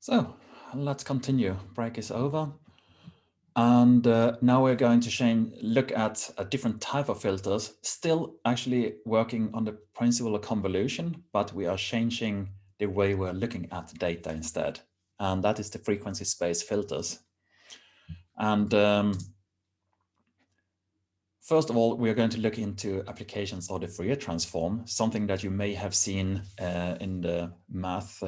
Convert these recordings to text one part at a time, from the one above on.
So let's continue. Break is over. And now we're going to look at a different type of filters, still actually working on the principle of convolution, but we are changing the way we're looking at the data instead. And that is the frequency space filters. And first of all, we are going to look into applications of the Fourier transform, something that you may have seen in the math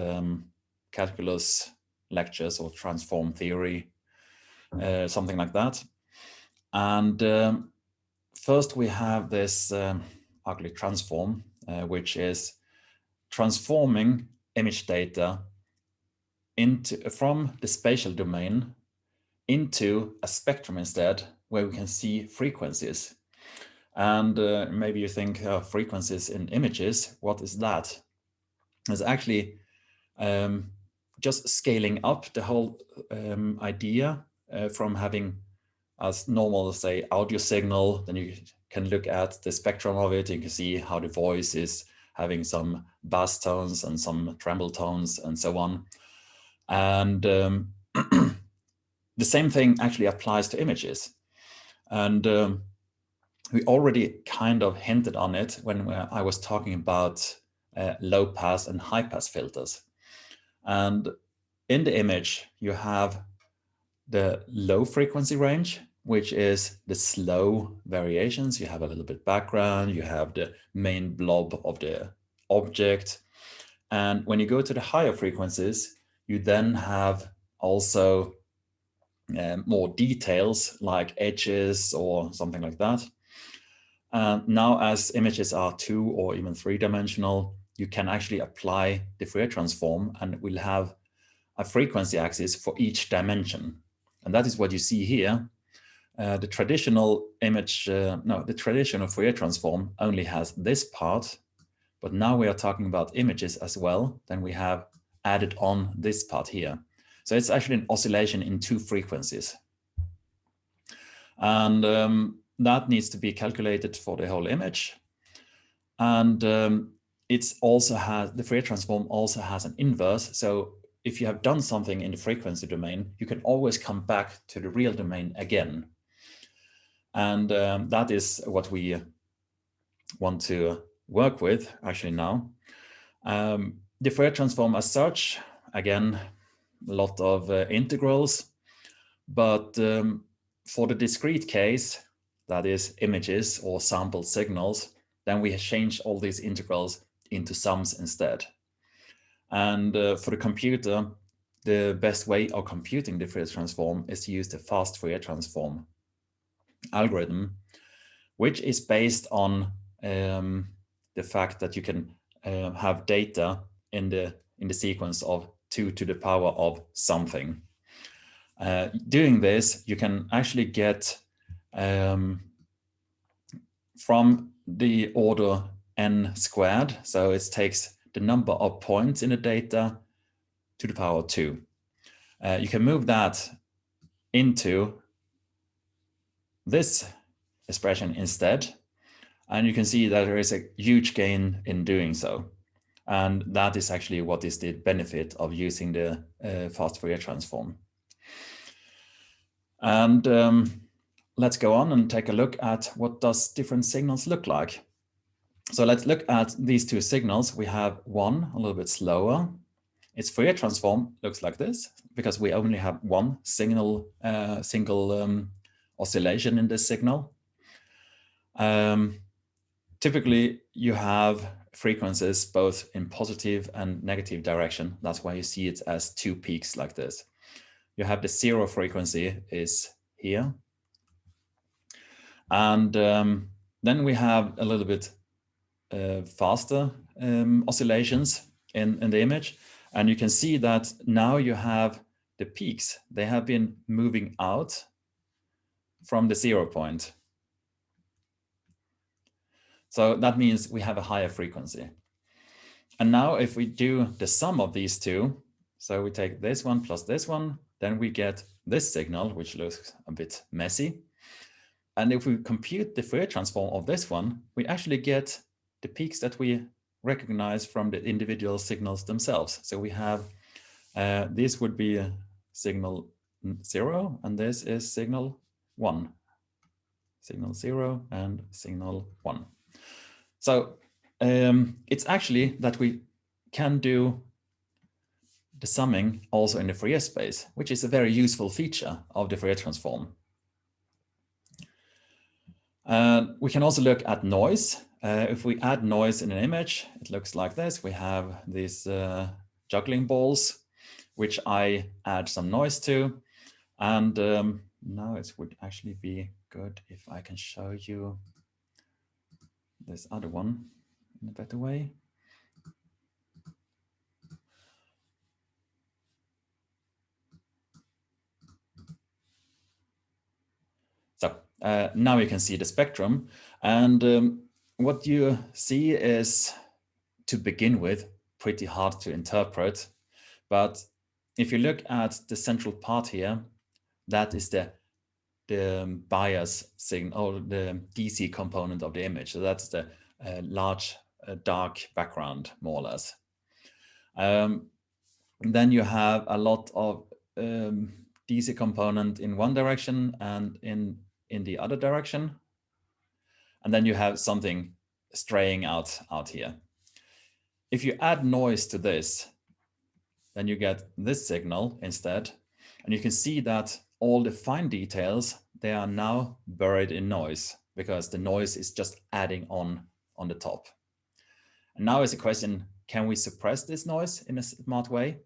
calculus lectures or transform theory, something like that. And first we have this ugly transform, which is transforming image data from the spatial domain into a spectrum instead, where we can see frequencies. And maybe you think frequencies in images, what is that? It's actually just scaling up the whole idea from having as normal, say, audio signal. Then you can look at the spectrum of it. You can see how the voice is having some bass tones and some tremble tones and so on. And the same thing actually applies to images. And we already kind of hinted on it when I was talking about low pass and high pass filters. And in the image, you have the low frequency range, which is the slow variations. You have a little bit background, you have the main blob of the object. And when you go to the higher frequencies, you then have also more details like edges or something like that. Now, as images are 2 or even 3-dimensional, you can actually apply the Fourier transform and we'll have a frequency axis for each dimension. And that is what you see here. The traditional the traditional Fourier transform only has this part, but now we are talking about images as well. Then we have added on this part here. So it's actually an oscillation in 2 frequencies. And that needs to be calculated for the whole image. And it's also the Fourier transform also has an inverse. So if you have done something in the frequency domain, you can always come back to the real domain again. And that is what we want to work with actually now. The Fourier transform as such, again, a lot of integrals, but for the discrete case, that is images or sample signals, then we change all these integrals into sums instead. And for the computer, the best way of computing the Fourier transform is to use the fast Fourier transform algorithm, which is based on the fact that you can have data in the sequence of 2 to the power of something. Doing this, you can actually get from the order n squared. So it takes the number of points in the data to the power of 2. You can move that into this expression instead. And you can see that there is a huge gain in doing so. And that is actually what is the benefit of using the fast Fourier transform. And let's go on and take a look at what does different signals look like. So let's look at these 2 signals. We have one a little bit slower. Its Fourier transform looks like this because we only have one single oscillation in this signal. Typically, you have frequencies both in positive and negative direction. That's why you see it as 2 peaks like this. You have the 0 frequency is here. And then we have a little bit faster oscillations in the image. And you can see that now you have the peaks. They have been moving out from the 0 point. So that means we have a higher frequency. And now if we do the sum of these 2, so we take this one plus this one, then we get this signal, which looks a bit messy. And if we compute the Fourier transform of this one, we actually get the peaks that we recognize from the individual signals themselves. So we have This would be signal 0, and this is signal 1. Signal 0 and signal 1. So it's actually that we can do the summing also in the Fourier space, which is a very useful feature of the Fourier transform. We can also look at noise. If we add noise in an image, it looks like this. We have these juggling balls, which I add some noise to. And now it would actually be good if I can show you this other one in a better way. So now you can see the spectrum. And what you see is, to begin with, pretty hard to interpret. But if you look at the central part here, that is the bias signal, or the DC component of the image. So that's the large dark background, more or less. Then you have a lot of DC component in one direction and in the other direction. And then you have something straying out here. If you add noise to this, then you get this signal instead. And you can see that all the fine details, they are now buried in noise, because the noise is just adding on the top. And now is the question, can we suppress this noise in a smart way?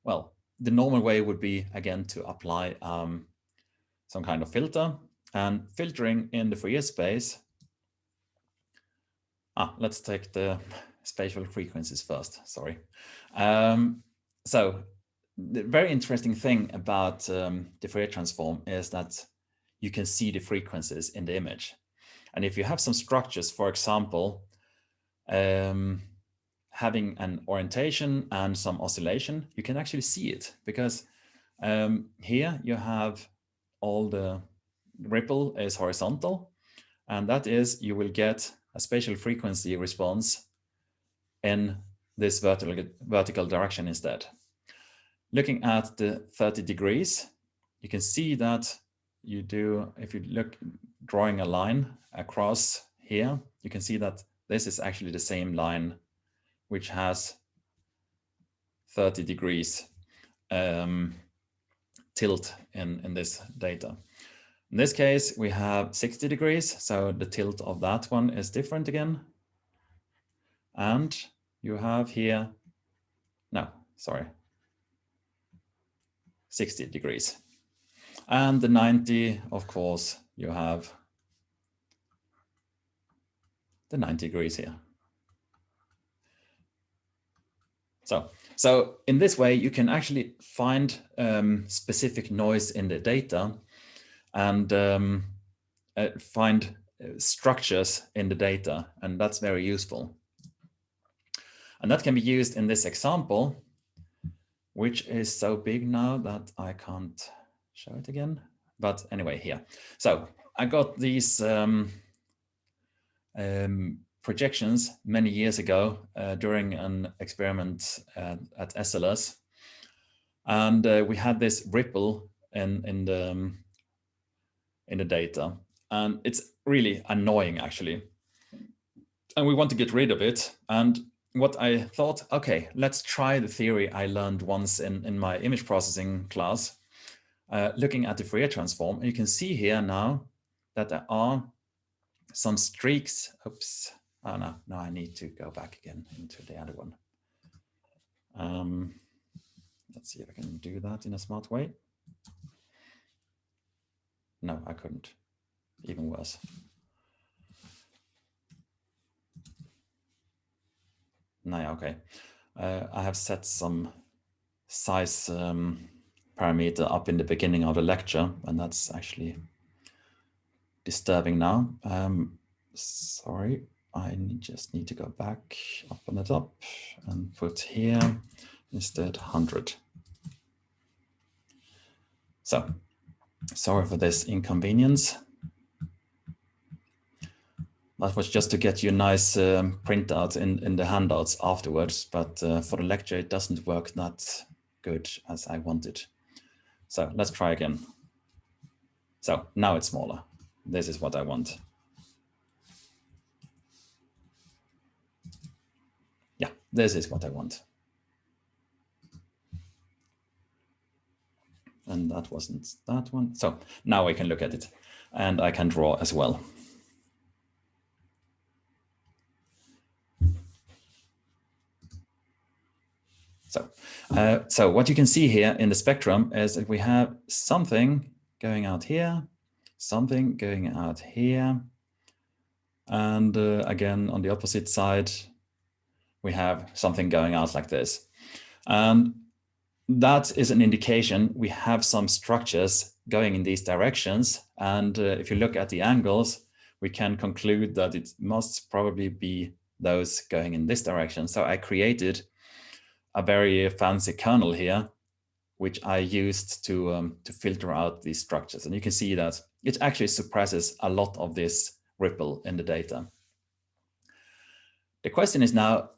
Well, the normal way would be, again, to apply some kind of filter. And filtering in the Fourier space, let's take the spatial frequencies first, sorry. So the very interesting thing about the Fourier transform is that you can see the frequencies in the image. And if you have some structures, for example, having an orientation and some oscillation, you can actually see it, because here you have all the ripple is horizontal, and that is, you will get a spatial frequency response in this vertical direction instead. Looking at the 30 degrees, you can see that you do, if you look, drawing a line across here, you can see that this is actually the same line which has 30 degrees tilt in this data. In this case, we have 60 degrees, so the tilt of that one is different again. And you have here, 60 degrees. And the 90, of course, you have the 90 degrees here. So in this way, you can actually find specific noise in the data and find structures in the data, and that's very useful. And that can be used in this example, which is so big now that I can't show it again. But anyway, here. So I got these projections many years ago during an experiment at SLS. And we had this ripple in the data. And it's really annoying, actually. And we want to get rid of it. And what I thought, okay, let's try the theory I learned once in my image processing class, looking at the Fourier transform. And you can see here now that there are some streaks. Oops. Oh, no, I need to go back again into the other one. Let's see if I can do that in a smart way. No, I couldn't. Even worse. No, okay. I have set some size parameter up in the beginning of the lecture, and that's actually disturbing now. Sorry, I just need to go back up on the top and put here instead 100. So, sorry for this inconvenience. That was just to get you a nice printout in the handouts afterwards, but for the lecture, it doesn't work that good as I wanted. So let's try again. So now it's smaller. This is what I want. Yeah, this is what I want. And that wasn't that one. So now I can look at it and I can draw as well. So what you can see here in the spectrum is that we have something going out here, something going out here. And again, on the opposite side, we have something going out like this. And that is an indication we have some structures going in these directions. And if you look at the angles, we can conclude that it must probably be those going in this direction. So I created a very fancy kernel here, which I used to filter out these structures. And you can see that it actually suppresses a lot of this ripple in the data. The question is now,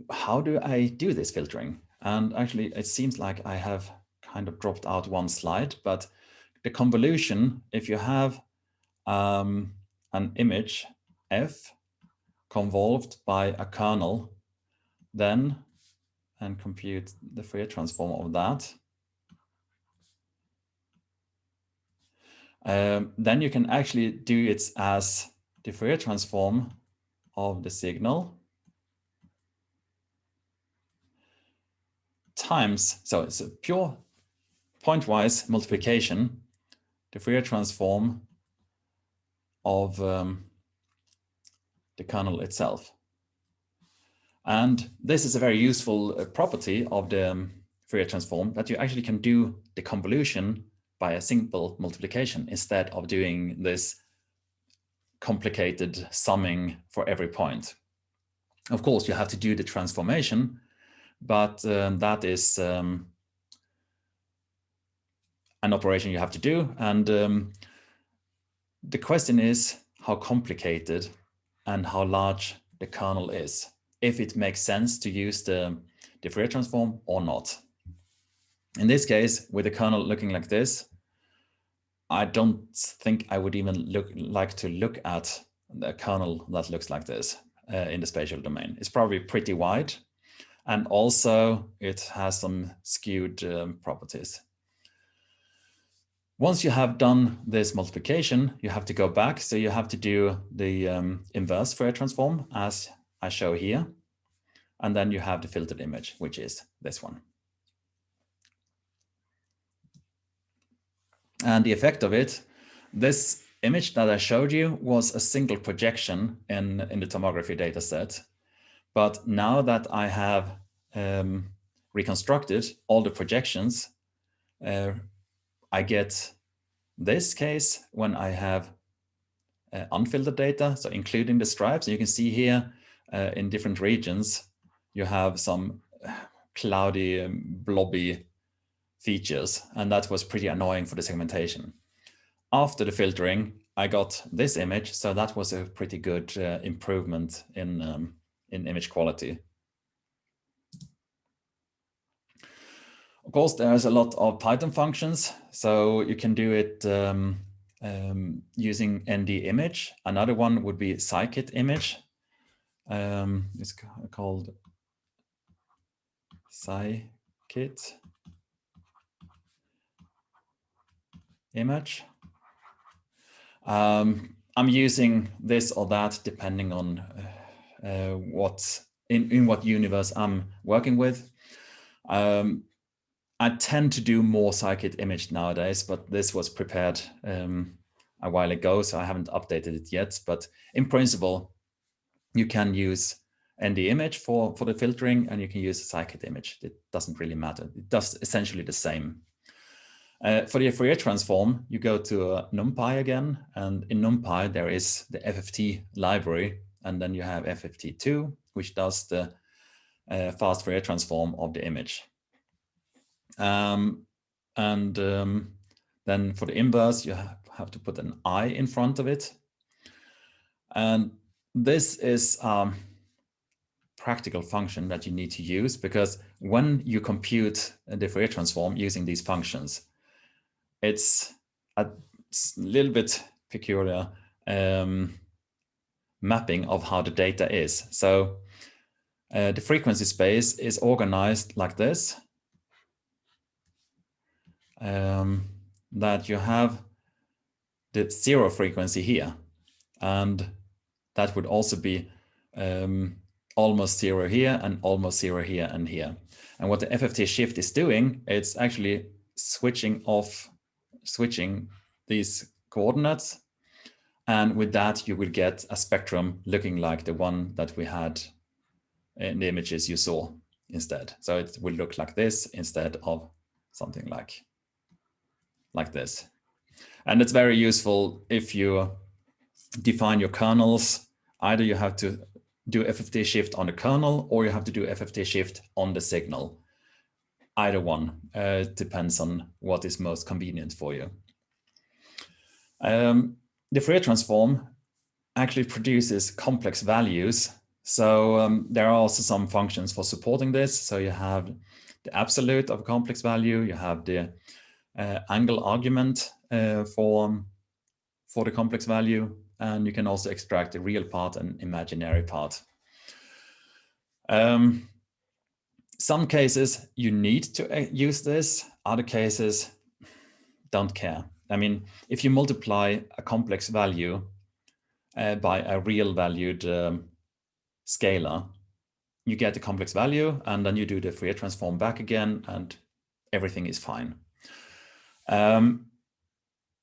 how do I do this filtering? And actually, it seems like I have kind of dropped out one slide, but the convolution, if you have an image f convolved by a kernel, then, and compute the Fourier transform of that, then you can actually do it as the Fourier transform of the signal times, so it's a pure pointwise multiplication, the Fourier transform of the kernel itself. And this is a very useful property of the Fourier transform, that you actually can do the convolution by a simple multiplication instead of doing this complicated summing for every point. Of course, you have to do the transformation, but that is an operation you have to do. And the question is how complicated and how large the kernel is, if it makes sense to use the Fourier transform or not. In this case, with the kernel looking like this, I don't think I would even like to look at the kernel that looks like this in the spatial domain. It's probably pretty wide, and also it has some skewed properties. Once you have done this multiplication, you have to go back. So you have to do the inverse Fourier transform as I show here. And then you have the filtered image, which is this one. And the effect of it, this image that I showed you was a single projection in the tomography data set. But now that I have reconstructed all the projections, I get this case when I have unfiltered data, so including the stripes. And you can see here in different regions, you have some cloudy, blobby features, and that was pretty annoying for the segmentation. After the filtering, I got this image, so that was a pretty good improvement in image quality. Of course, there's a lot of Python functions, so you can do it using ND image. Another one would be scikit image. It's called scikit image. I'm using this or that depending on in what universe I'm working with. I tend to do more scikit image nowadays, but this was prepared a while ago, so I haven't updated it yet. But in principle, you can use ND image for the filtering, and you can use a scikit image. It doesn't really matter. It does essentially the same. For the Fourier transform, you go to NumPy again, and in NumPy there is the FFT library, and then you have FFT2, which does the fast Fourier transform of the image. Then for the inverse, you have to put an I in front of it. And this is practical function that you need to use, because when you compute the Fourier transform using these functions, it's a little bit peculiar mapping of how the data is. So the frequency space is organized like this, that you have the zero frequency here, and that would also be almost zero here and almost zero here and here. And what the FFT shift is doing, it's actually switching these coordinates, and with that you will get a spectrum looking like the one that we had in the images you saw instead. So it will look like this instead of something like this. And it's very useful if you define your kernels. Either you have to do FFT shift on the kernel, or you have to do FFT shift on the signal. Either one depends on what is most convenient for you. The Fourier transform actually produces complex values. So there are also some functions for supporting this. So you have the absolute of a complex value, you have the angle argument for the complex value, and you can also extract the real part and imaginary part. Some cases you need to use this, other cases don't care. I mean, if you multiply a complex value by a real valued scalar, you get the complex value, and then you do the Fourier transform back again, and everything is fine.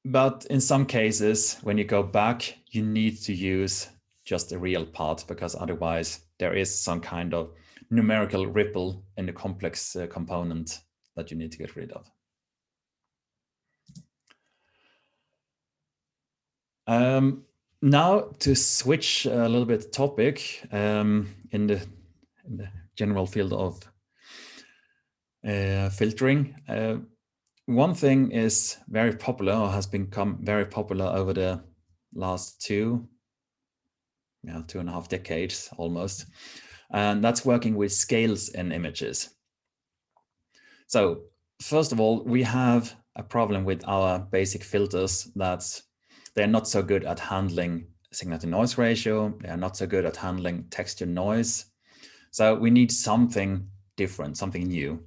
But in some cases, when you go back, you need to use just the real part, because otherwise there is some kind of numerical ripple in the complex component that you need to get rid of. Now to switch a little bit topic in the general field of filtering. One thing is very popular, or has become very popular over the last 2.5 decades almost, and that's working with scales in images. So first of all, we have a problem with our basic filters, that they're not so good at handling signal to noise ratio. They are not so good at handling texture noise. So we need something different, something new.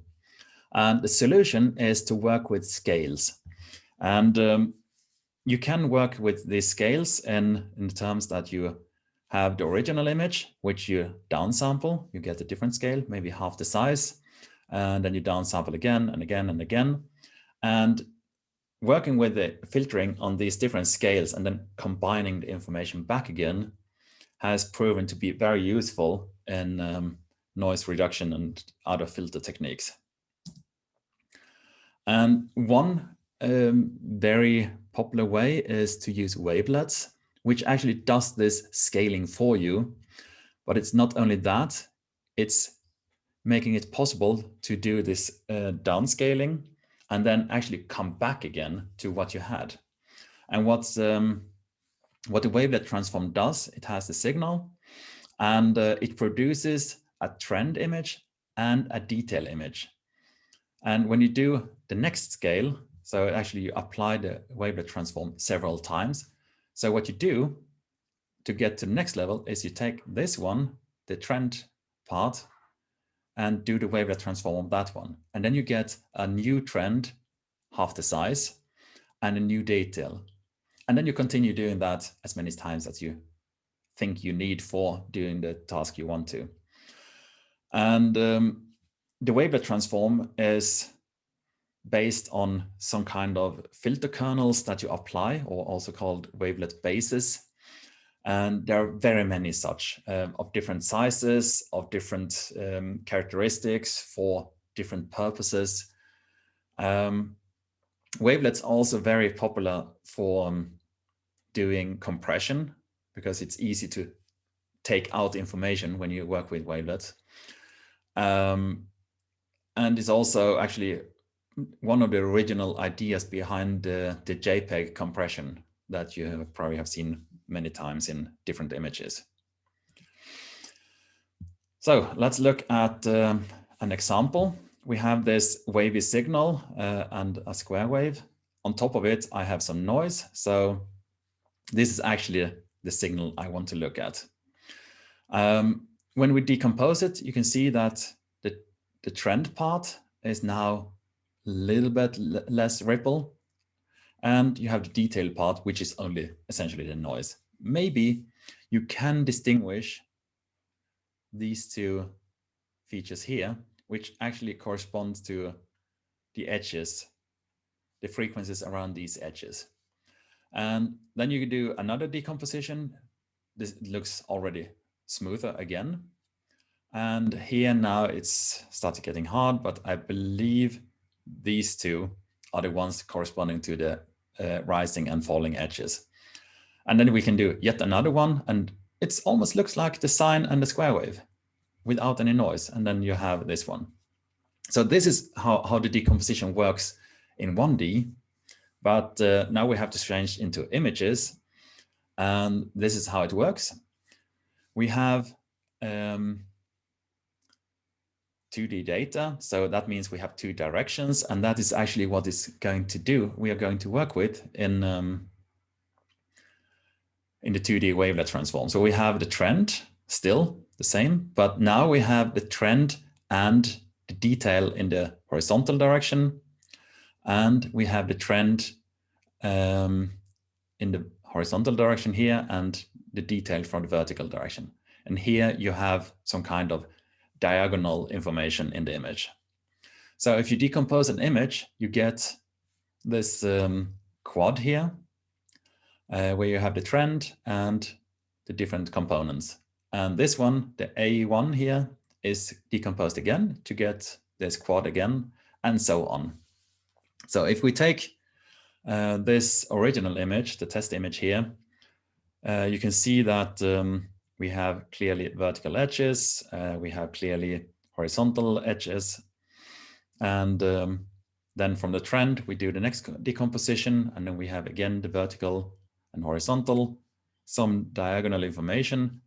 And the solution is to work with scales. And you can work with these scales in terms that you have the original image, which you downsample. You get a different scale, maybe half the size, and then you downsample again and again and again. And working with the filtering on these different scales and then combining the information back again has proven to be very useful in noise reduction and other filter techniques. And one very popular way is to use wavelets, which actually does this scaling for you. But it's not only that, it's making it possible to do this downscaling and then actually come back again to what you had. And what the Wavelet Transform does, it has the signal, and it produces a trend image and a detail image. And when you do the next scale, so actually you apply the Wavelet Transform several times. So what you do to get to the next level is you take this one, the trend part, and do the Wavelet Transform on that one. And then you get a new trend, half the size, and a new detail. And then you continue doing that as many times as you think you need for doing the task you want to. And the Wavelet Transform is based on some kind of filter kernels that you apply, or also called wavelet bases. And there are very many such of different sizes, of different characteristics for different purposes. Wavelets are also very popular for doing compression, because it's easy to take out information when you work with wavelets. And it's also actually one of the original ideas behind the JPEG compression that you probably have seen many times in different images. So let's look at an example. We have this wavy signal and a square wave. On top of it, I have some noise. So this is actually the signal I want to look at. When we decompose it, you can see that the trend part is now a little bit less ripple. And you have the detail part, which is only essentially the noise. Maybe you can distinguish these two features here, which actually corresponds to the edges, the frequencies around these edges. And then you can do another decomposition. This looks already smoother again. And here now it's started getting hard, but I believe these two are the ones corresponding to the rising and falling edges. And then we can do yet another one, and it almost looks like the sine and the square wave without any noise. And then you have this one. So this is how the decomposition works in 1D, but now we have to change into images, and this is how it works. We have 2D data, so that means we have two directions, and that is actually what is going to do. We are going to work with in the 2D wavelet transform. So we have the trend still the same, but now we have the trend and the detail in the horizontal direction, and we have the trend in the horizontal direction here and the detail from the vertical direction. And here you have some kind of diagonal information in the image. So if you decompose an image, you get this quad here, where you have the trend and the different components. And this one, the A1 here, is decomposed again to get this quad again, and so on. So if we take this original image, the test image here, you can see that we have clearly vertical edges, we have clearly horizontal edges, and then from the trend, we do the next decomposition, and then we have again the vertical and horizontal, some diagonal information.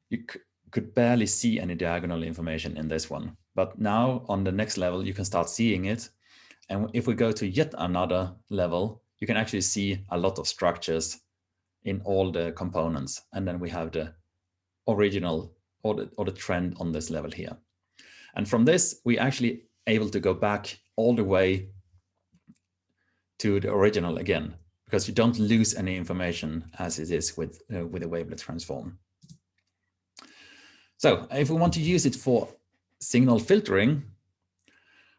You could barely see any diagonal information in this one, but now on the next level, you can start seeing it. And if we go to yet another level, you can actually see a lot of structures in all the components. And then we have the original or the trend on this level here. And from this, we actually able to go back all the way to the original again, because you don't lose any information as it is with a wavelet transform. So if we want to use it for signal filtering,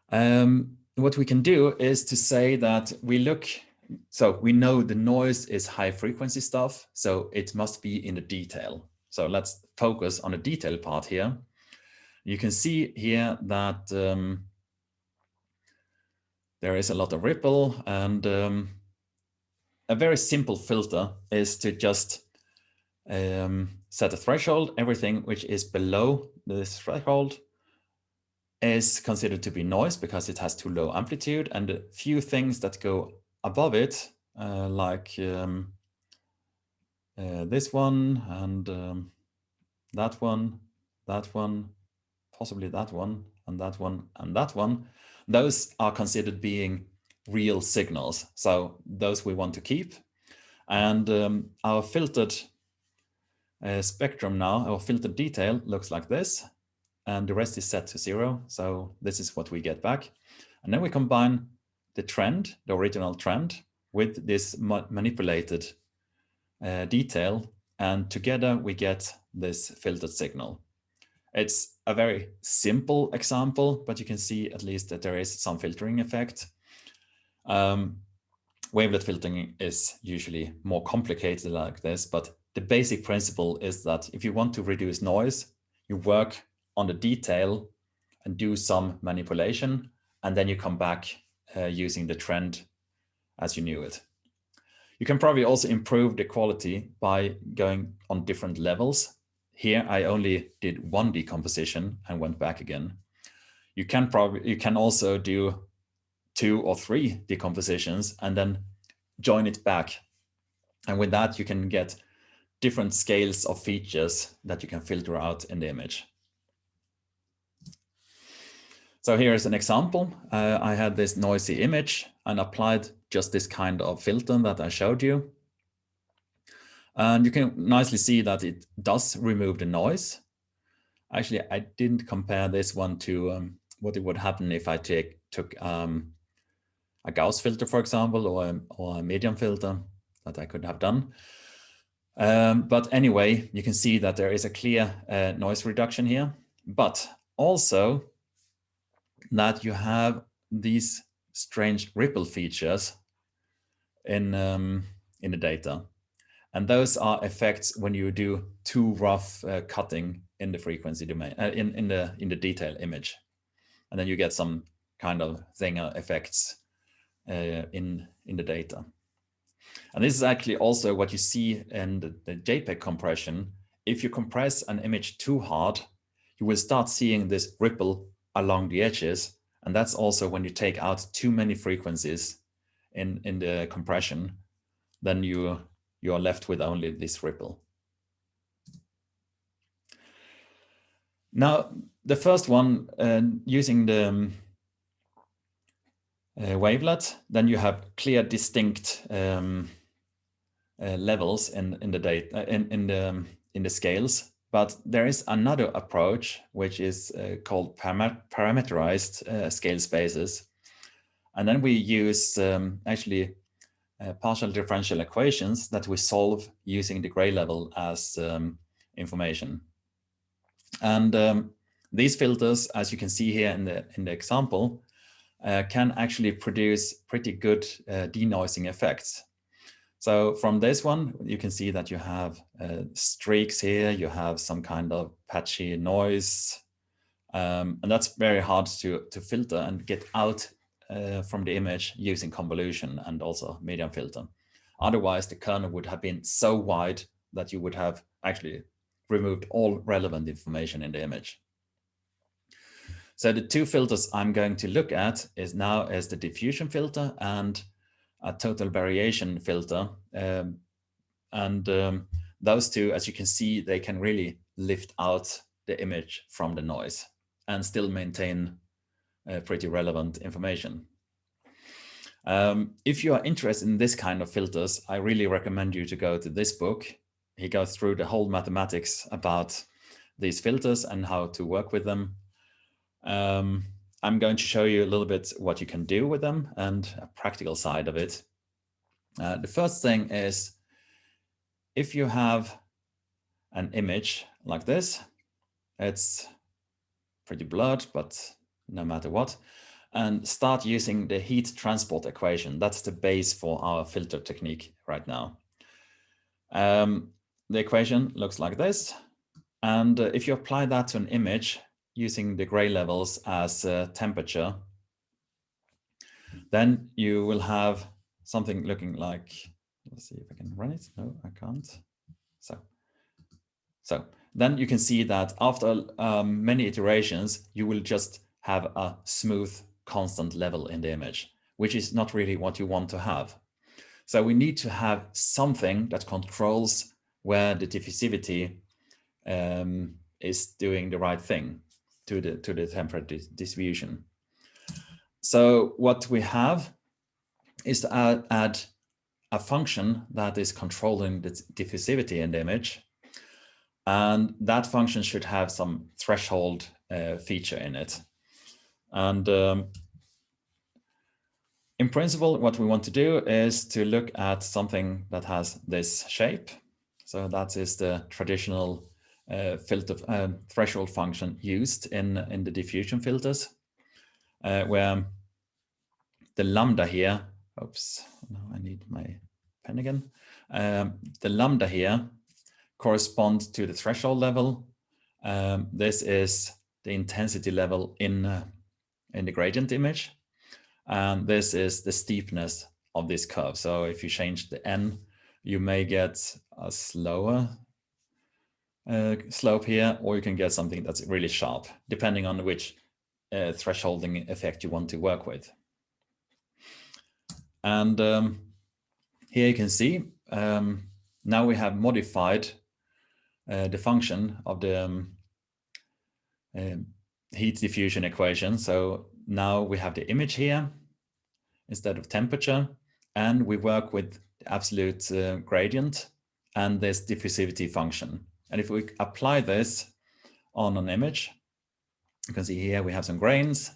what we can do is to say that we look, so we know the noise is high frequency stuff, so it must be in the detail. So let's focus on the detail part here. You can see here that there is a lot of ripple, and a very simple filter is to just set a threshold. Everything which is below this threshold is considered to be noise because it has too low amplitude, and a few things that go above it, like this one and that one, possibly that one, and that one, and that one, those are considered being real signals. So those we want to keep. And our filtered spectrum now, our filtered detail looks like this, and the rest is set to 0. So this is what we get back. And then we combine the trend, the original trend, with this manipulated detail, and together we get this filtered signal. It's a very simple example, but you can see at least that there is some filtering effect. Wavelet filtering is usually more complicated like this, but the basic principle is that if you want to reduce noise, you work on the detail and do some manipulation, and then you come back using the trend as you knew it. You can probably also improve the quality by going on different levels. Here I only did one decomposition and went back again. You can also do 2 or 3 decompositions and then join it back. And with that, you can get different scales of features that you can filter out in the image. So here is an example. I had this noisy image and applied just this kind of filter that I showed you. And you can nicely see that it does remove the noise. Actually, I didn't compare this one to what it would happen if I took a Gauss filter, for example, or a medium filter that I could have done. But anyway, you can see that there is a clear noise reduction here, but also that you have these strange ripple features in the data. And those are effects when you do too rough cutting in the frequency domain, in the detail image. And then you get some kind of Zenger effects in the data. And this is actually also what you see in the JPEG compression. If you compress an image too hard, you will start seeing this ripple along the edges. And that's also when you take out too many frequencies in the compression, then you are left with only this ripple. Now, the first one, using the wavelet, then you have clear, distinct levels in the data in the scales. But there is another approach which is called parameterized scale spaces, and then we use actually partial differential equations that we solve using the gray level as information. And these filters, as you can see here in the example, can actually produce pretty good denoising effects. So from this one, you can see that you have streaks here, you have some kind of patchy noise, and that's very hard to filter and get out from the image using convolution and also medium filter. Otherwise, the kernel would have been so wide that you would have actually removed all relevant information in the image. So the two filters I'm going to look at is the diffusion filter and a total variation filter. Those two, as you can see, they can really lift out the image from the noise and still maintain pretty relevant information. If you are interested in this kind of filters, I really recommend you to go to this book. He goes through the whole mathematics about these filters and how to work with them. I'm going to show you a little bit what you can do with them and a practical side of it. The first thing is, if you have an image like this, it's pretty blurred, but no matter what, and start using the heat transport equation. That's the base for our filter technique right now. The equation looks like this. And if you apply that to an image using the gray levels as temperature, then you will have something looking like, let's see if I can run it. No, I can't. So then you can see that after many iterations, you will just have a smooth, constant level in the image, which is not really what you want to have. So we need to have something that controls where the diffusivity is doing the right thing to the temperature distribution. So what we have is to add a function that is controlling the diffusivity in the image. And that function should have some threshold feature in it. And in principle, what we want to do is to look at something that has this shape. So that is the traditional filter threshold function used in the diffusion filters, where the lambda here, oops, no, I need my pen again. The lambda here corresponds to the threshold level. This is the intensity level in the gradient image. And this is the steepness of this curve. So if you change the n, you may get a slower slope here, or you can get something that's really sharp, depending on which thresholding effect you want to work with. And here you can see, now we have modified the function of the heat diffusion equation. So now we have the image here instead of temperature, and we work with the absolute gradient and this diffusivity function. And if we apply this on an image, you can see here we have some grains,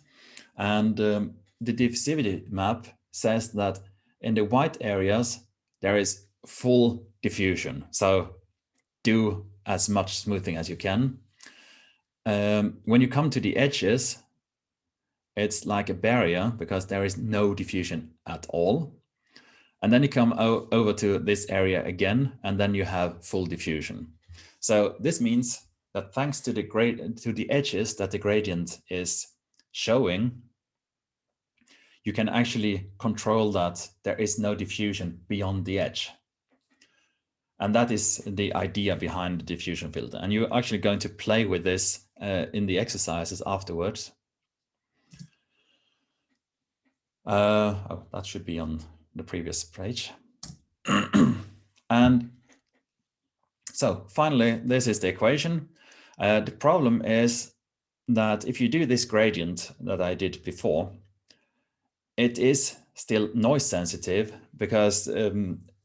and the diffusivity map says that in the white areas there is full diffusion. So do as much smoothing as you can. When you come to the edges, it's like a barrier because there is no diffusion at all. And then you come over to this area again, and then you have full diffusion. So this means that thanks to the edges that the gradient is showing, you can actually control that there is no diffusion beyond the edge. And that is the idea behind the diffusion filter. And you're actually going to play with this in the exercises afterwards. Oh, that should be on the previous page. And so finally, this is the equation. The problem is that if you do this gradient that I did before, it is still noise sensitive because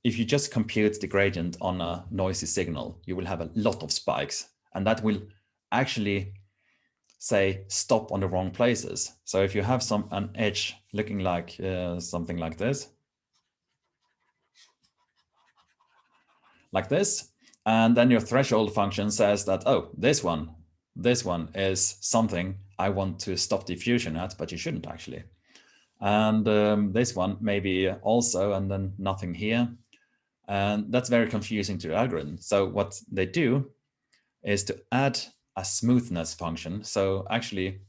if you just compute the gradient on a noisy signal, you will have a lot of spikes, and that will actually say stop on the wrong places. So if you have an edge looking like something like this, and then your threshold function says that, oh, this one is something I want to stop diffusion at, but you shouldn't actually. And this one maybe also, and then nothing here. And that's very confusing to the algorithm. So what they do is to add a smoothness function. So actually,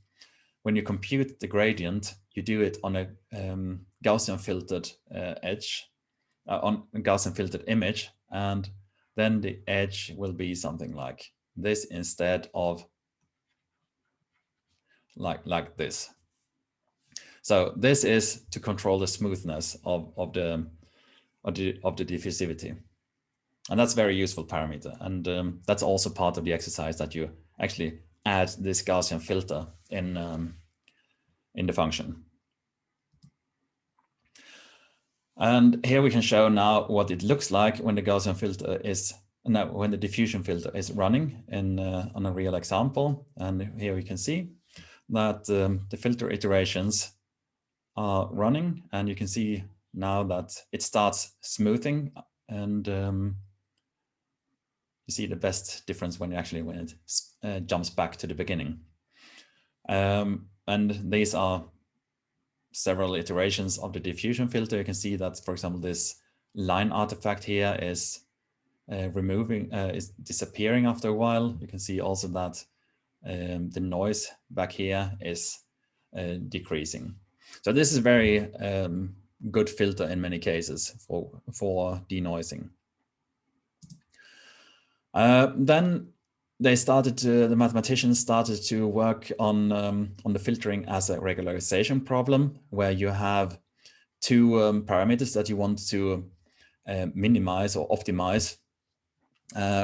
when you compute the gradient, you do it on a Gaussian filtered edge, on a Gaussian filtered image, and then the edge will be something like this instead of like this. So this is to control the smoothness of the diffusivity, and that's a very useful parameter. And that's also part of the exercise, that you actually add this Gaussian filter in the function. And here we can show now what it looks like when the Gaussian filter is when the diffusion filter is running in on a real example. And here we can see that the filter iterations are running, and you can see now that it starts smoothing, and you see the best difference when it jumps back to the beginning. And these are several iterations of the diffusion filter. You can see that, for example, this line artifact here is is disappearing after a while. You can see also that the noise back here is decreasing. So this is a very good filter in many cases for denoising. Then the mathematicians started to work on the filtering as a regularization problem, where you have two parameters that you want to minimize or optimize.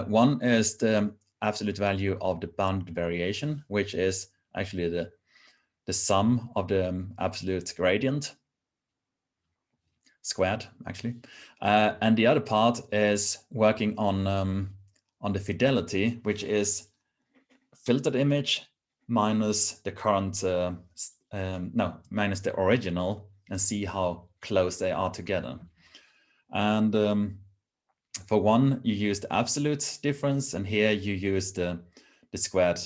One is the absolute value of the bounded variation, which is actually the sum of the absolute gradient squared, actually. And the other part is working on the fidelity, which is filtered image minus the current, minus the original, and see how close they are together. And for one, you use the absolute difference, and here you use the squared,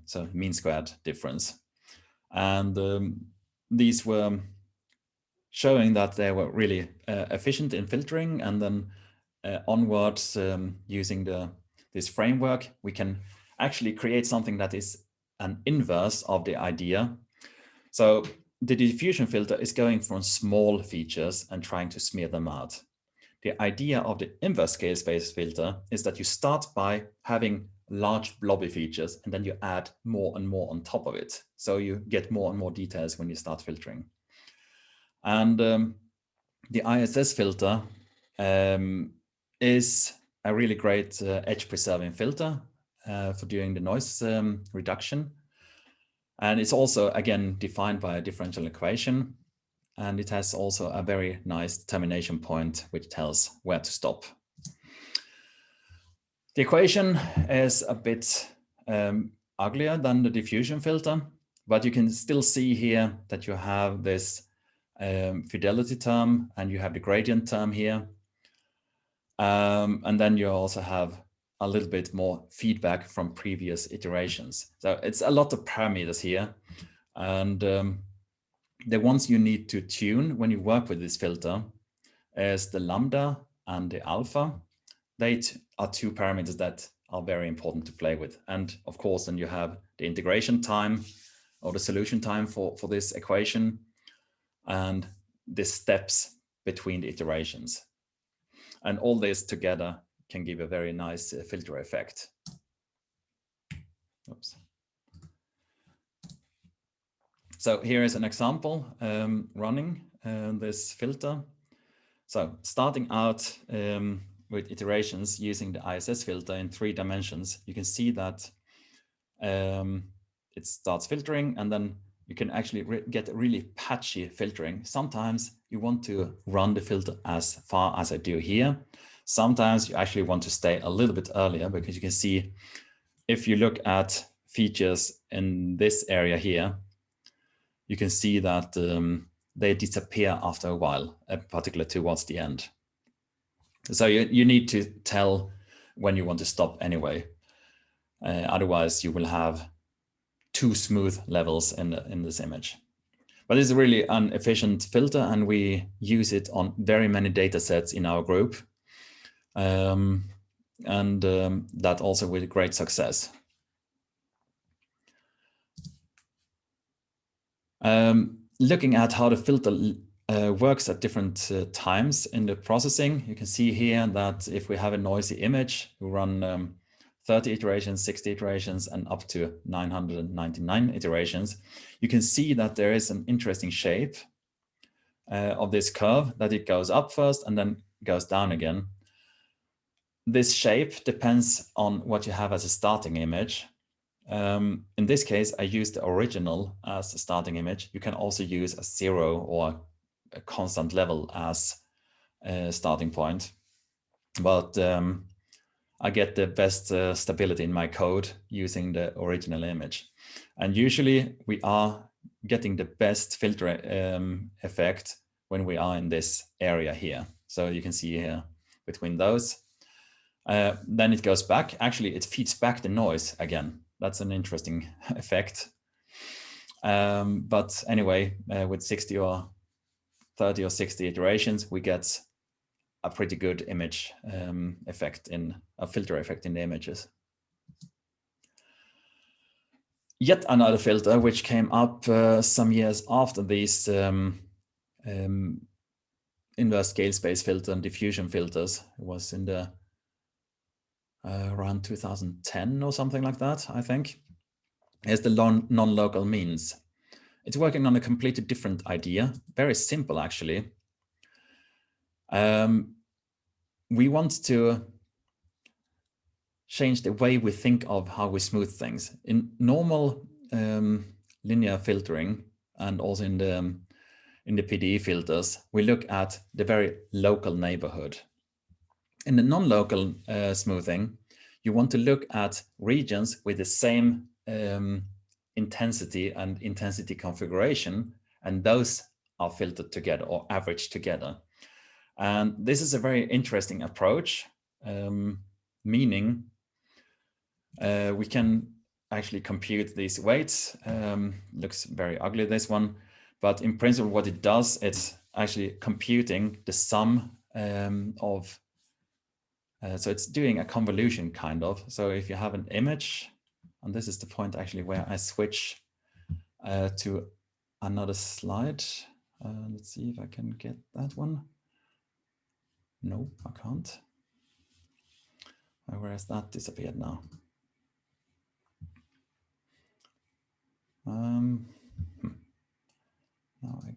so mean squared difference. And these were showing that they were really efficient in filtering, and then onwards, using this framework, we can actually create something that is an inverse of the idea. So the diffusion filter is going from small features and trying to smear them out. The idea of the inverse scale space filter is that you start by having large blobby features, and then you add more and more on top of it. So you get more and more details when you start filtering. And the ISS filter is a really great edge preserving filter for doing the noise reduction. And it's also, again, defined by a differential equation. And it has also a very nice termination point, which tells where to stop. The equation is a bit uglier than the diffusion filter, but you can still see here that you have this fidelity term and you have the gradient term here. And then you also have a little bit more feedback from previous iterations. So it's a lot of parameters here. And the ones you need to tune when you work with this filter is the lambda and the alpha. They are two parameters that are very important to play with. And of course, then you have the integration time or the solution time for this equation and the steps between the iterations. And all this together can give a very nice filter effect. Oops. So here is an example running this filter. So starting out with iterations using the ISS filter in 3 dimensions, you can see that it starts filtering, and then you can actually get really patchy filtering. Sometimes you want to run the filter as far as I do here. Sometimes you actually want to stay a little bit earlier, because you can see if you look at features in this area here, you can see that they disappear after a while, particularly towards the end. So you need to tell when you want to stop anyway. Otherwise, you will have too smooth levels in this image. But it's really an efficient filter, and we use it on very many data sets in our group. That also with great success. Looking at how the filter works at different times in the processing, you can see here that if we have a noisy image, we run 30 iterations, 60 iterations, and up to 999 iterations. You can see that there is an interesting shape of this curve, that it goes up first and then goes down again. This shape depends on what you have as a starting image. In this case, I used the original as a starting image. You can also use a 0 or a constant level as a starting point. But I get the best stability in my code using the original image. And usually we are getting the best filter effect when we are in this area here. So you can see here between those. Then it goes back. Actually, it feeds back the noise again. That's an interesting effect. But anyway, with 60 or 30 or 60 iterations, we get a pretty good image effect, in a filter effect in the images. Yet another filter which came up some years after these inverse scale space filter and diffusion filters. It was in the around 2010 or something like that, I think, is the non-local means. It's working on a completely different idea, very simple actually. We want to change the way we think of how we smooth things. In normal linear filtering, and also in the PDE filters, we look at the very local neighborhood. In the non-local smoothing, you want to look at regions with the same intensity and intensity configuration, and those are filtered together or averaged together. And this is a very interesting approach, meaning we can actually compute these weights. Looks very ugly, this one, but in principle what it does, it's actually computing the sum of so it's doing a convolution kind of. So if you have an image, and this is the point actually where I switch to another slide. Let's see if I can get that one. No, I can't. Where has that disappeared now? Now I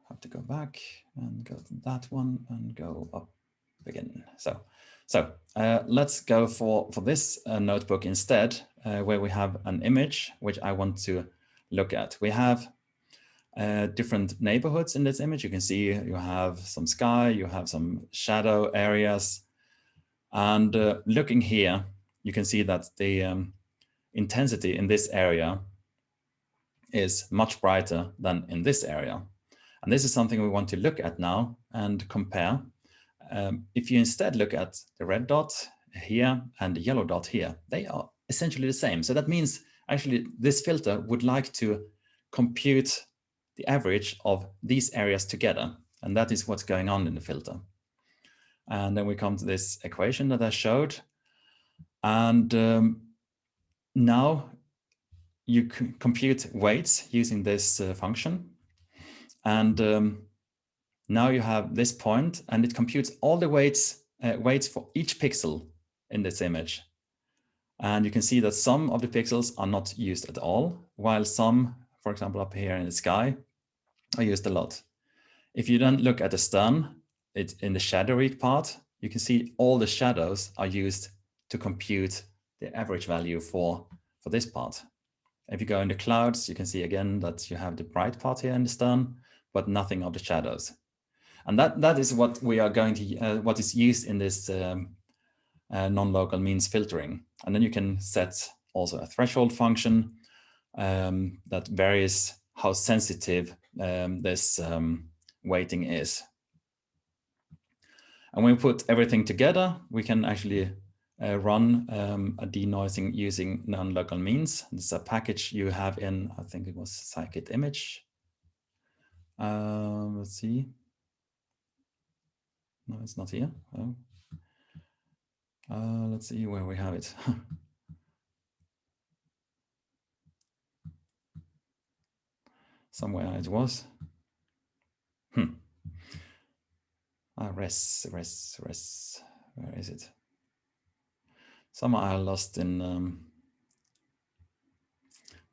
have to go back and go to that one and go up again. So let's go for this notebook instead, where we have an image which I want to look at. We have different neighborhoods in this image. You can see you have some sky, you have some shadow areas. And looking here, you can see that the intensity in this area is much brighter than in this area. And this is something we want to look at now and compare. If you instead look at the red dot here and the yellow dot here, they are essentially the same. So that means actually this filter would like to compute the average of these areas together. And that is what's going on in the filter. And then we come to this equation that I showed. And now you can compute weights using this function. And now you have this point, and it computes all the weights for each pixel in this image. And you can see that some of the pixels are not used at all, while some, for example, up here in the sky, are used a lot. If you then look at the stern, it's in the shadowy part, you can see all the shadows are used to compute the average value for this part. If you go in the clouds, you can see again that you have the bright part here in the stern, but nothing of the shadows. And that is what we are going to, what is used in this non-local means filtering. And then you can set also a threshold function that varies how sensitive this weighting is. And when we put everything together, we can actually run a denoising using non-local means. This is a package you have in, I think it was Scikit image. Let's see. No, it's not here. Oh. Let's see where we have it. Somewhere it was. Res. Where is it? Somehow I lost in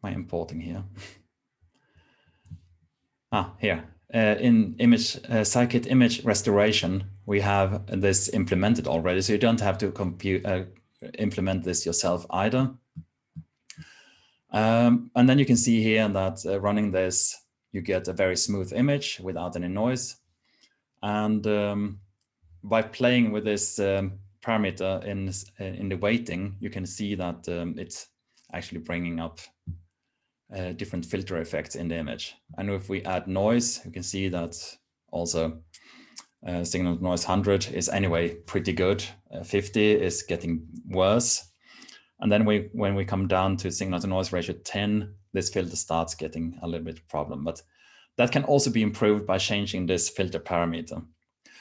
my importing here. Here. In image Scikit image restoration, we have this implemented already, so you don't have to implement this yourself either. And then you can see here that running this, you get a very smooth image without any noise. And by playing with this parameter in the weighting, you can see that it's actually bringing up different filter effects in the image. And if we add noise, you can see that also signal to noise 100 is anyway pretty good. 50 is getting worse. And then when we come down to signal to noise ratio 10, this filter starts getting a little bit of problem. But that can also be improved by changing this filter parameter.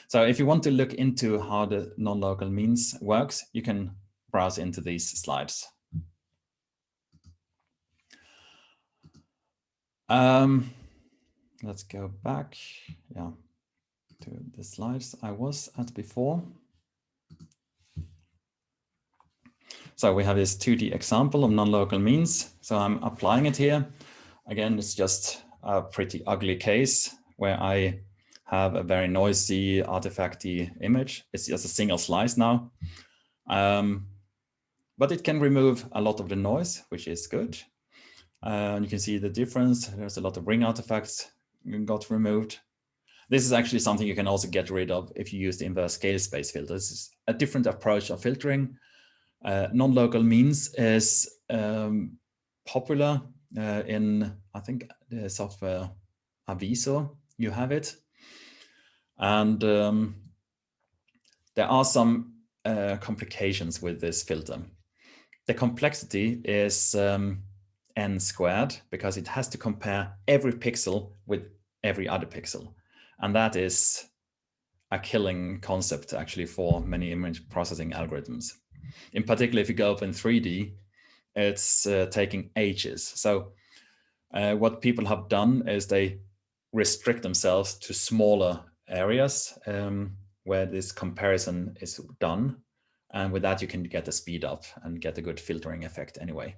So if you want to look into how the non-local means works, you can browse into these slides. Let's go back, to the slides I was at before. So we have this 2D example of non-local means. So I'm applying it here. Again, it's just a pretty ugly case where I have a very noisy, artifacty image. It's just a single slice now. But it can remove a lot of the noise, which is good. And you can see the difference. There's a lot of ring artifacts got removed. This is actually something you can also get rid of if you use the inverse scale space filter. This is a different approach of filtering. Non-local means is popular in, I think, the software Aviso. You have it. And there are some complications with this filter. The complexity is n squared because it has to compare every pixel with every other pixel. And that is a killing concept actually for many image processing algorithms. In particular, if you go up in 3D, it's taking ages. So what people have done is they restrict themselves to smaller areas where this comparison is done. And with that, you can get a speed up and get a good filtering effect anyway.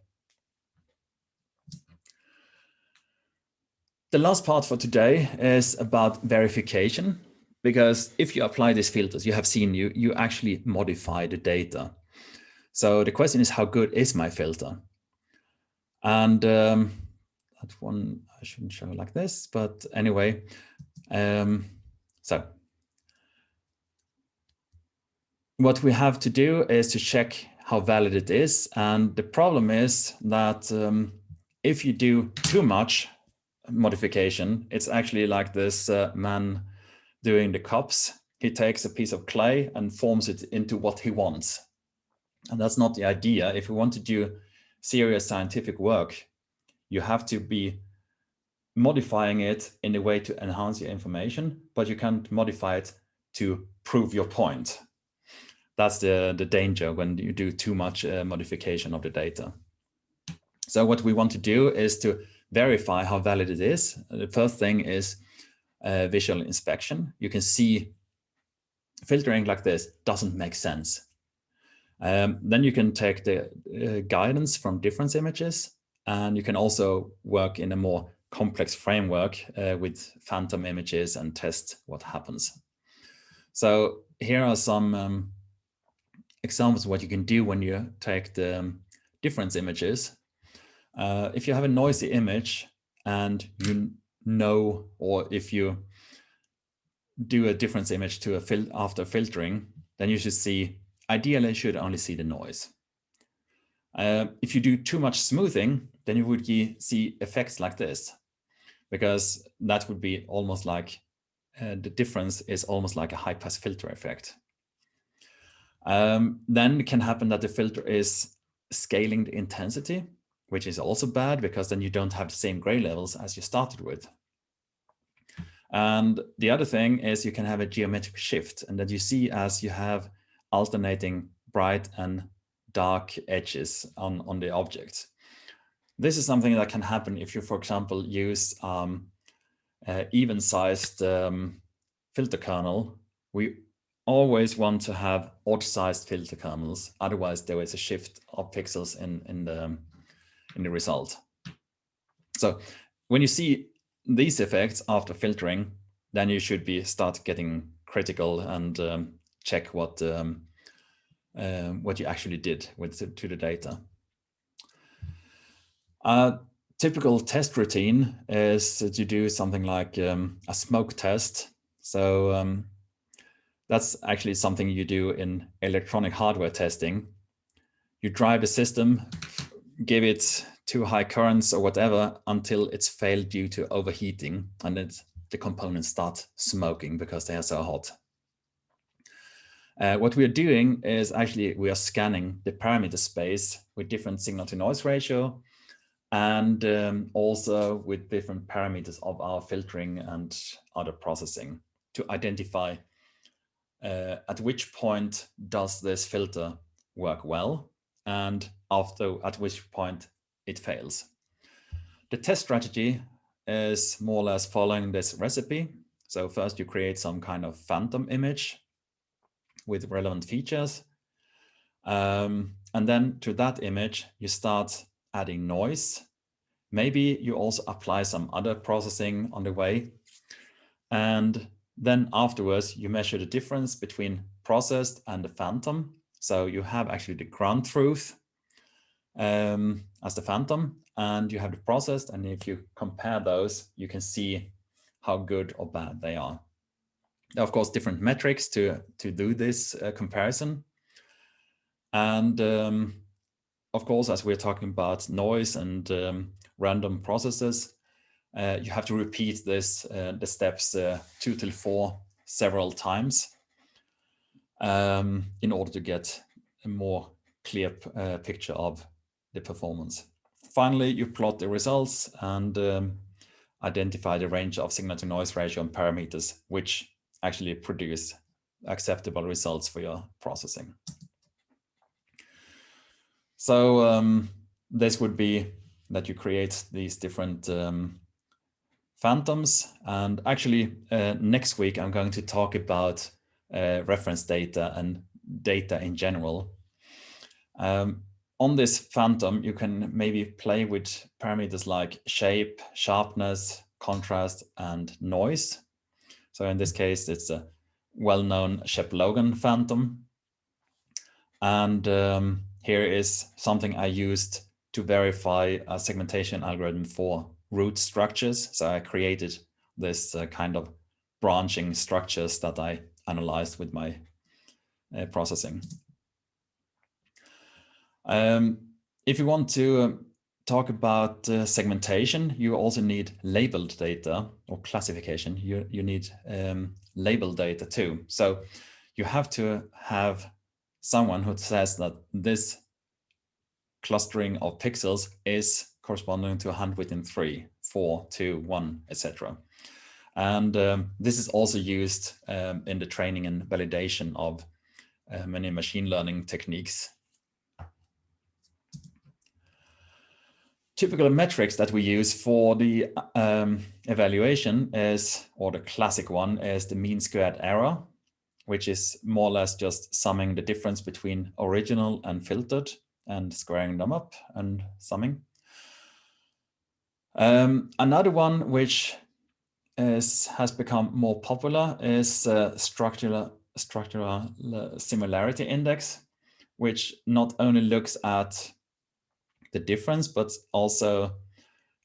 The last part for today is about verification, because if you apply these filters, you have seen you actually modify the data. So the question is, how good is my filter? And that one I shouldn't show like this, but anyway, so what we have to do is to check how valid it is. And the problem is that if you do too much modification, it's actually like this man doing the cups. He takes a piece of clay and forms it into what he wants. And that's not the idea. If you want to do serious scientific work, you have to be modifying it in a way to enhance your information, but you can't modify it to prove your point. That's the danger when you do too much modification of the data. So what we want to do is to verify how valid it is. The first thing is visual inspection. You can see filtering like this doesn't make sense. Then you can take the guidance from difference images, and you can also work in a more complex framework with phantom images and test what happens. So here are some examples of what you can do when you take the difference images. If you have a noisy image and you know, or if you do a difference image to after filtering, then you should see, ideally you should only see the noise. If you do too much smoothing, then you would see effects like this, because that would be almost like the difference is almost like a high pass filter effect. Then it can happen that the filter is scaling the intensity, which is also bad because then you don't have the same gray levels as you started with. And the other thing is you can have a geometric shift, and that you see as you have alternating bright and dark edges on the object. This is something that can happen if you, for example, use even-sized filter kernel. We always want to have odd-sized filter kernels. Otherwise, there is a shift of pixels in the result. So when you see these effects after filtering, then you should start getting critical and check what you actually did to the data. Typical test routine is to do something like a smoke test. So that's actually something you do in electronic hardware testing. You drive the system, give it too high currents or whatever until it's failed due to overheating, and the components start smoking because they are so hot. What we are doing is actually we are scanning the parameter space with different signal to noise ratio, and also with different parameters of our filtering and other processing to identify at which point does this filter work well, and at which point it fails. The test strategy is more or less following this recipe. So first you create some kind of phantom image with relevant features. And then to that image, you start adding noise. Maybe you also apply some other processing on the way. And then afterwards, you measure the difference between processed and the phantom. So you have actually the ground truth as the phantom, and you have the processed. And if you compare those, you can see how good or bad they are. There are, of course, different metrics to do this comparison. And of course, as we're talking about noise and random processes, you have to repeat this, the steps 2 till 4 several times in order to get a more clear picture of the performance. Finally, you plot the results and identify the range of signal to noise ratio and parameters, which actually produce acceptable results for your processing. So this would be that you create these different phantoms. And actually, next week, I'm going to talk about reference data and data in general. On this phantom, you can maybe play with parameters like shape, sharpness, contrast, and noise. So in this case, it's a well-known Shep-Logan phantom. And here is something I used to verify a segmentation algorithm for root structures. So I created this kind of branching structures that I analyzed with my processing. If you want to talk about segmentation, you also need labeled data, or classification. You need labeled data too. So you have to have someone who says that this clustering of pixels is corresponding to 100 within 3, 4, 2, 1, etc. And this is also used in the training and validation of many machine learning techniques. Typical metrics that we use for the evaluation is, or the classic one is the mean squared error, which is more or less just summing the difference between original and filtered and squaring them up and summing. Another one which has become more popular is structural similarity index, which not only looks at the difference, but also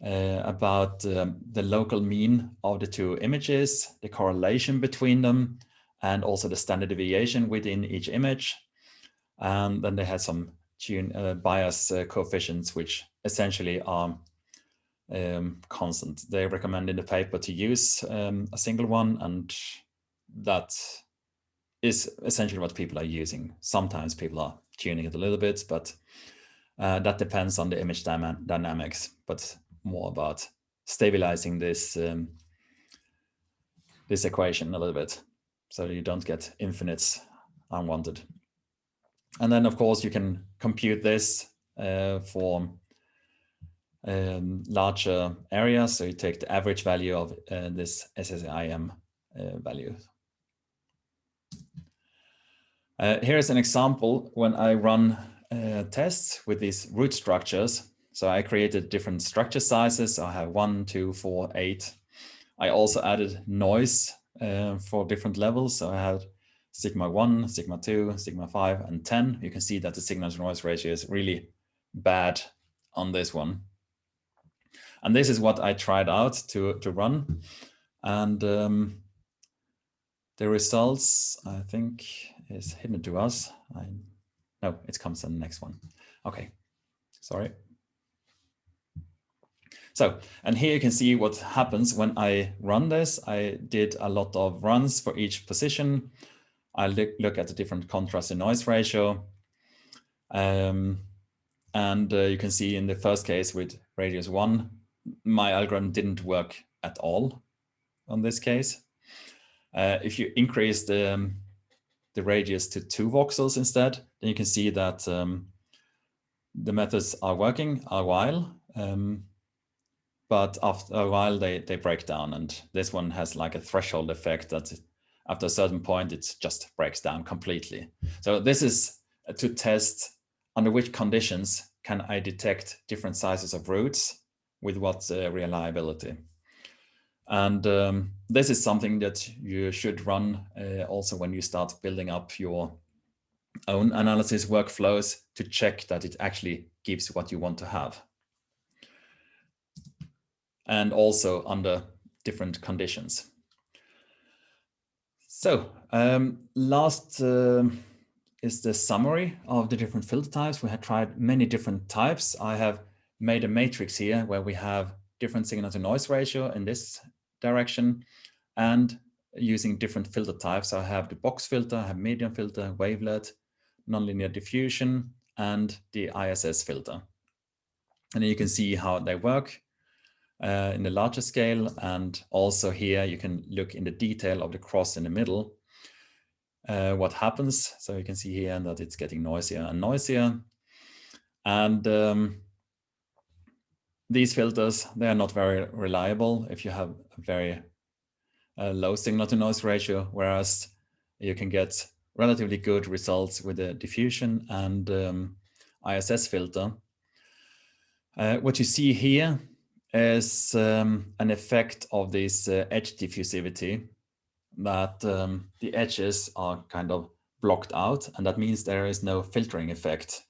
about the local mean of the two images, the correlation between them, and also the standard deviation within each image. And then they had some bias coefficients, which essentially are constant. They recommend in the paper to use a single one, and that is essentially what people are using. Sometimes people are tuning it a little bit, but that depends on the image dynamics, but more about stabilizing this this equation a little bit, so you don't get infinites unwanted. And then, of course, you can compute this for larger areas. So you take the average value of this SSIM value. Here's an example when I run tests with these root structures. So I created different structure sizes. So I have 1, 2, 4, 8. I also added noise for different levels. So I had sigma 1, sigma 2, sigma 5, and 10. You can see that the signal to noise ratio is really bad on this one. And this is what I tried out to run. And the results, I think, is hidden to us. No, it comes on the next one. Okay, sorry. So, and here you can see what happens when I run this. I did a lot of runs for each position. I look at the different contrast and noise ratio. And you can see in the first case with radius 1, my algorithm didn't work at all on this case. If you increase the radius to 2 voxels instead, then you can see that the methods are working a while. But after a while, they break down. And this one has like a threshold effect that after a certain point, it just breaks down completely. So this is to test under which conditions can I detect different sizes of roots with what reliability. And this is something that you should run also when you start building up your own analysis workflows to check that it actually gives what you want to have. And also under different conditions. So last is the summary of the different filter types. We have tried many different types. I have made a matrix here where we have different signal to noise ratio in this direction and using different filter types. I have the box filter, I have medium filter, wavelet, nonlinear diffusion, and the ISS filter. And you can see how they work in the larger scale. And also here you can look in the detail of the cross in the middle, what happens. So you can see here that it's getting noisier and noisier. And these filters, they are not very reliable if you have a very low signal to noise ratio, whereas you can get relatively good results with the diffusion and ISS filter. What you see here is an effect of this edge diffusivity, that the edges are kind of blocked out, and that means there is no filtering effect.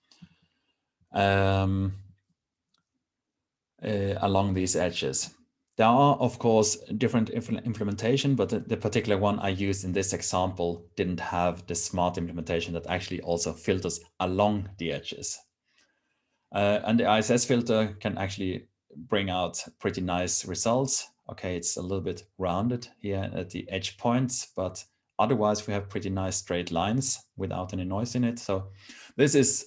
along these edges. There are, of course, different implementation, but the particular one I used in this example didn't have the smart implementation that actually also filters along the edges. And the ISS filter can actually bring out pretty nice results. Okay, it's a little bit rounded here at the edge points, but otherwise we have pretty nice straight lines without any noise in it. So this is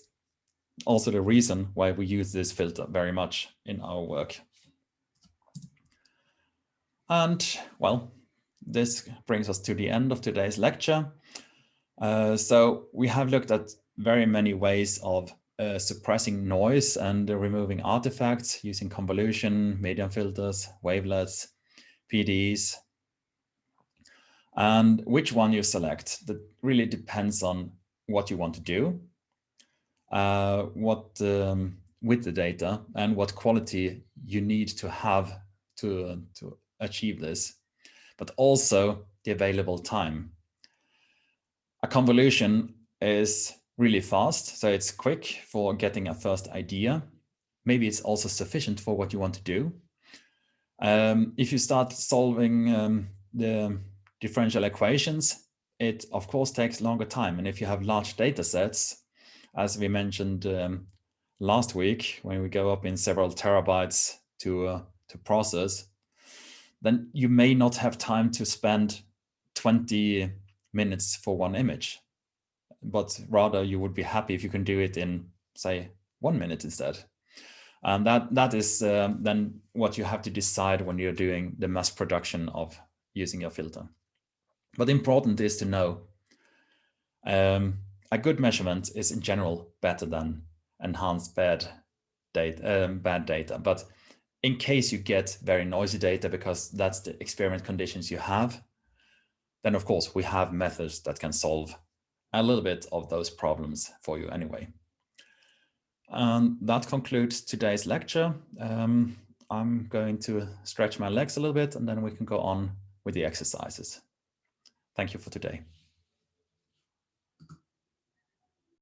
also the reason why we use this filter very much in our work. And well, this brings us to the end of today's lecture. So we have looked at very many ways of suppressing noise and removing artifacts using convolution, medium filters, wavelets, PDEs. And which one you select, that really depends on what you want to do, with the data, and what quality you need to have to achieve this, but also the available time. A convolution is really fast, so it's quick for getting a first idea. Maybe it's also sufficient for what you want to do. If you start solving the differential equations, it of course takes longer time. And if you have large data sets, as we mentioned last week, when we go up in several terabytes to process, then you may not have time to spend 20 minutes for one image, but rather you would be happy if you can do it in, say, 1 minute instead. And that is then what you have to decide when you're doing the mass production of using your filter. But important is to know a good measurement is in general better than enhanced bad data. But in case you get very noisy data because that's the experiment conditions you have, then of course we have methods that can solve a little bit of those problems for you anyway. And that concludes today's lecture. I'm going to stretch my legs a little bit and then we can go on with the exercises. Thank you for today.